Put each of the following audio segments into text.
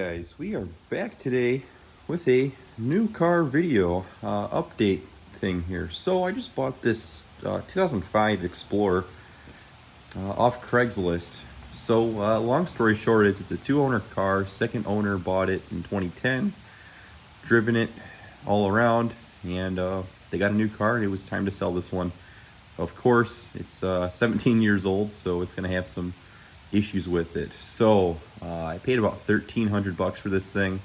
guys, we are back today with a new car video update thing here. So I just bought this 2005 Explorer off Craigslist. So long story short is it's a two-owner car. Second owner bought it in 2010, driven it all around, and they got a new car and it was time to sell this one. Of course, it's 17 years old, so it's going to have some issues with it. So I paid about $1,300 for this thing.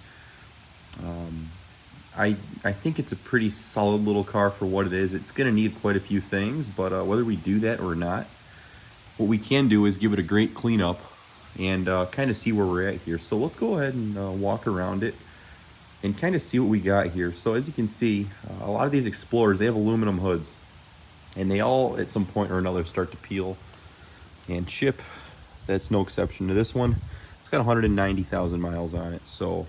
I think it's a pretty solid little car for what it is. It's going to need quite a few things, but whether we do that or not, what we can do is give it a great cleanup and kind of see where we're at here. So let's go ahead and walk around it and kind of see what we got here. So as you can see, a lot of these Explorers, they have aluminum hoods, and they all at some point or another start to peel and chip. That's no exception to this one. It's got 190,000 miles on it, so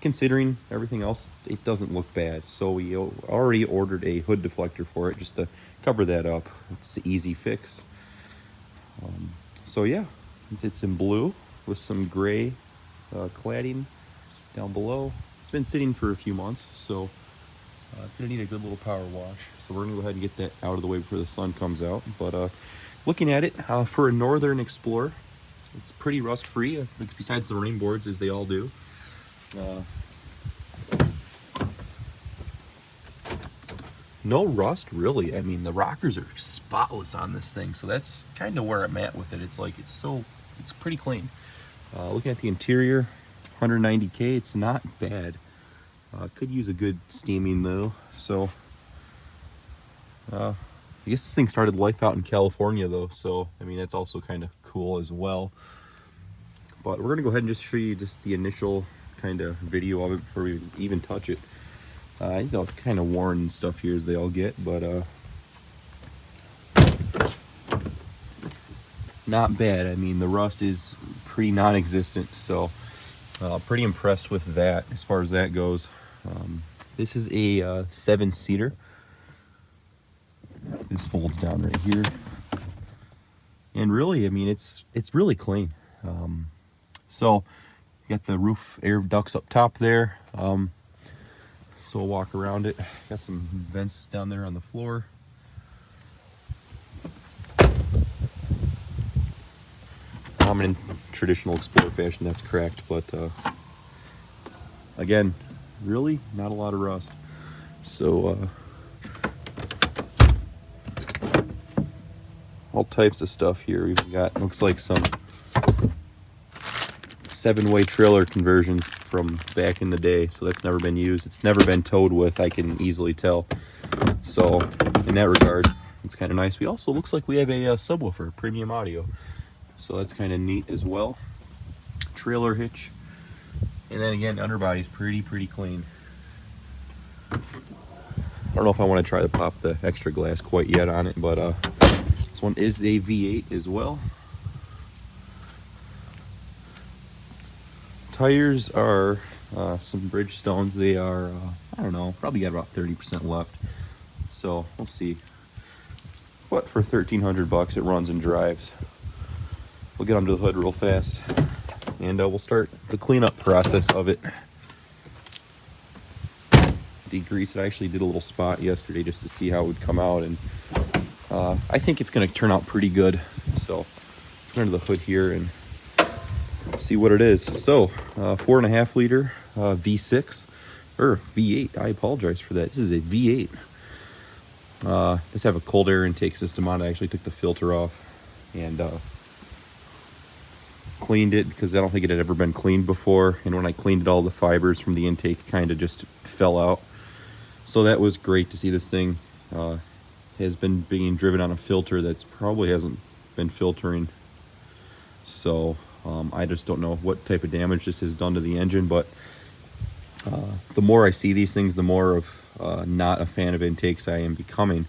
considering everything else, it doesn't look bad. So we already ordered a hood deflector for it just to cover that up. It's an easy fix. So yeah, it's in blue with some gray cladding down below. It's been sitting for a few months, so it's gonna need a good little power wash. So we're gonna go ahead and get that out of the way before the sun comes out. But looking at it, for a Northern Explorer, it's pretty rust-free, besides the running boards, as they all do. No rust, really. I mean, the rockers are spotless on this thing, so that's kind of where I'm at with it. It's pretty clean. Looking at the interior, 190K, it's not bad. Could use a good steaming, though, so... I guess this thing started life out in California, though, so I mean that's also kind of cool as well. But we're gonna go ahead and just show you just the initial kind of video of it before we even touch it. You know, it's kind of worn and stuff here as they all get, but not bad. I mean, the rust is pretty non-existent, so pretty impressed with that as far as that goes. This is a 7-seater. This folds down right here, and really, I mean, it's really clean. So you got the roof air ducts up top there. So we'll walk around it. Got some vents down there on the floor. I'm in traditional Explorer fashion, that's correct, but again, really not a lot of rust. So all types of stuff here. We've got, looks like some 7-way trailer conversions from back in the day, so that's never been used. It's never been towed with, I can easily tell. So in that regard, it's kind of nice. We also, looks like we have a subwoofer, premium audio, so that's kind of neat as well. Trailer hitch, and then again, underbody's pretty clean. I don't know if I want to try to pop the extra glass quite yet on it, but this one is a V8 as well. Tires are some Bridgestones. They are, I don't know, probably got about 30% left. So we'll see. But for $1,300, it runs and drives. We'll get under the hood real fast, and we'll start the cleanup process of it. Degrease it. I actually did a little spot yesterday just to see how it would come out, and I think it's going to turn out pretty good. So let's go under the hood here and see what it is. So 4.5 liter V6 or V8. I apologize for that. This is a V8. Does have a cold air intake system on it. I actually took the filter off and cleaned it because I don't think it had ever been cleaned before. And when I cleaned it, all the fibers from the intake kind of just fell out. So that was great to see. This thing has been being driven on a filter that's probably hasn't been filtering. So I just don't know what type of damage this has done to the engine, but the more I see these things, the more of not a fan of intakes I am becoming.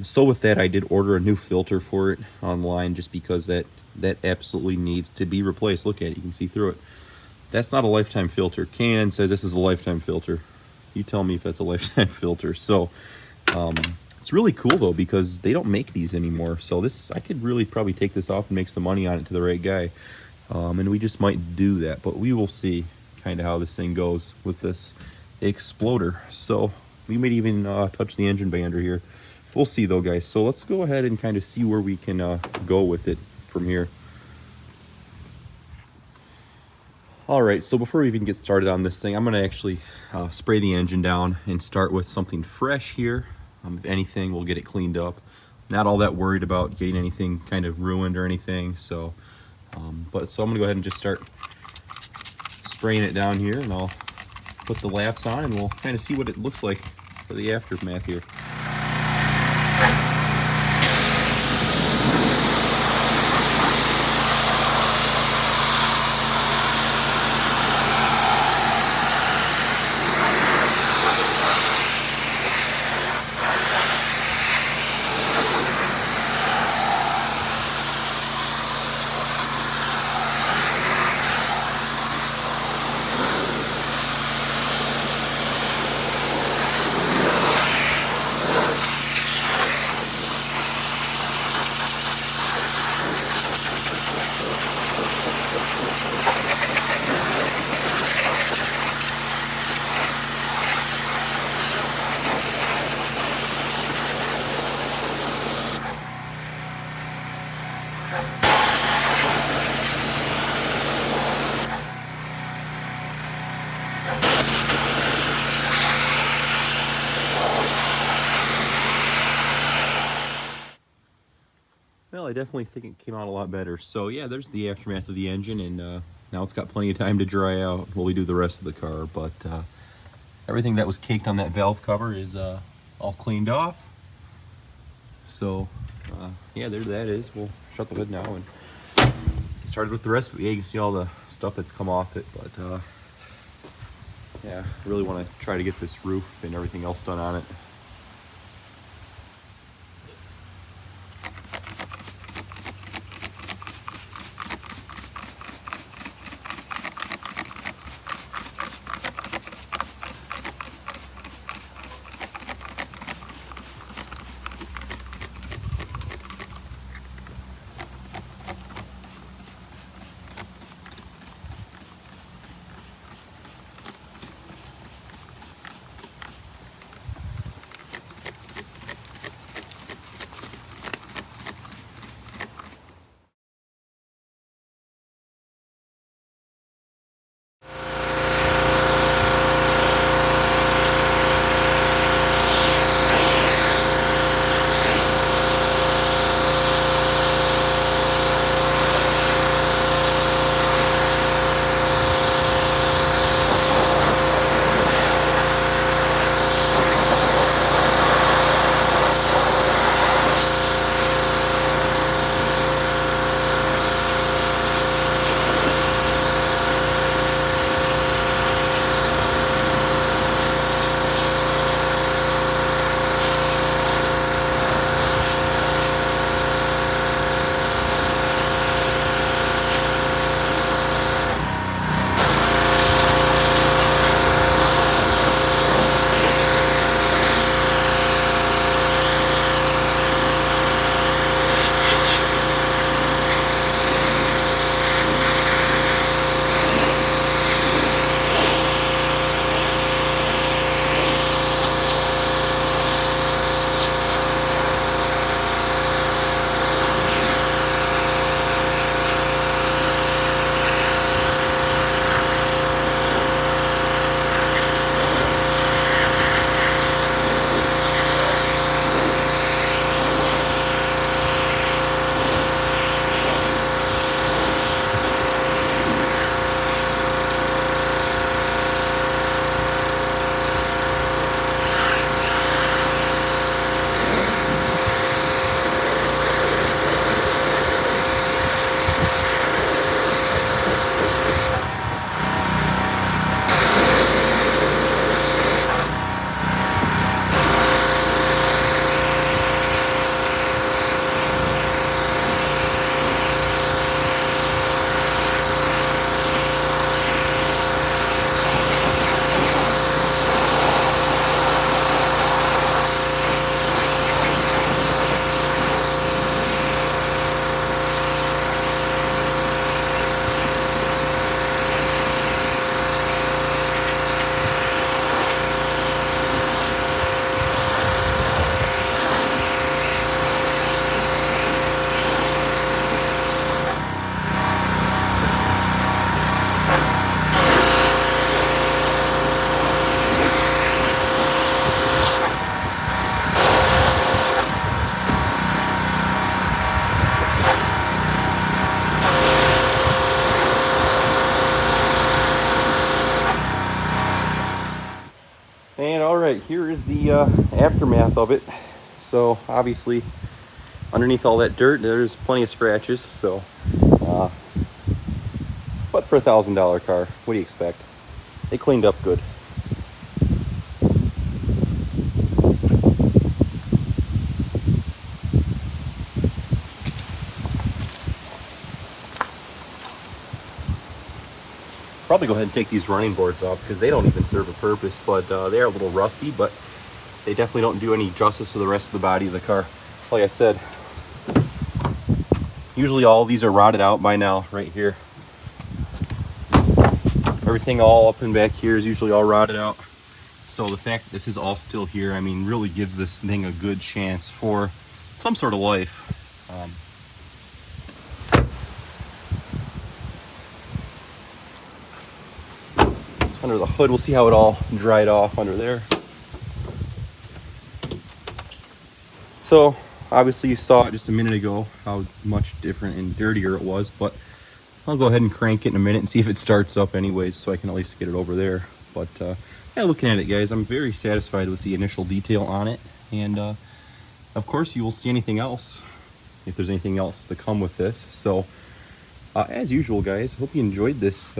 So with that, I did order a new filter for it online just because that absolutely needs to be replaced. Look at it, you can see through it. That's not a lifetime filter. Canon says this is a lifetime filter. You tell me if that's a lifetime filter. So it's really cool though, because they don't make these anymore. So this, I could really probably take this off and make some money on it to the right guy. And we just might do that, but we will see kind of how this thing goes with this exploder. So we might even touch the engine bander here. We'll see though, guys. So let's go ahead and kind of see where we can go with it from here. All right, so before we even get started on this thing, I'm gonna actually spray the engine down and start with something fresh here. If anything, we'll get it cleaned up. Not all that worried about getting anything kind of ruined or anything. So, so I'm gonna go ahead and just start spraying it down here, and I'll put the laps on and we'll kind of see what it looks like for the aftermath here. Well, I definitely think it came out a lot better. So yeah, there's the aftermath of the engine, and now it's got plenty of time to dry out while we do the rest of the car. But everything that was caked on that valve cover is all cleaned off. So yeah, there that is. We'll shut the hood now and get started with the rest of it. Yeah, you can see all the stuff that's come off it, but yeah, I really want to try to get this roof and everything else done on it. And all right, here is the aftermath of it. So obviously, underneath all that dirt, there's plenty of scratches. So, but for $1,000 car, what do you expect? They cleaned up good. Probably go ahead and take these running boards off because they don't even serve a purpose, but they are a little rusty, but they definitely don't do any justice to the rest of the body of the car. Like I said, usually all these are rotted out by now right here. Everything all up and back here is usually all rotted out. So the fact that this is all still here, I mean, really gives this thing a good chance for some sort of life. Under the hood, we'll see how it all dried off under there. So obviously you saw it just a minute ago how much different and dirtier it was, but I'll go ahead and crank it in a minute and see if it starts up anyways, so I can at least get it over there. But yeah, looking at it, guys, I'm very satisfied with the initial detail on it. And of course you will see anything else if there's anything else to come with this. So as usual, guys, hope you enjoyed this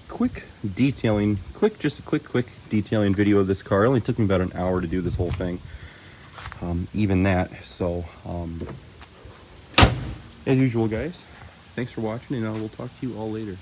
quick detailing video of this car. It only took me about an hour to do this whole thing, even that. So as usual, guys, thanks for watching, and I will talk to you all later.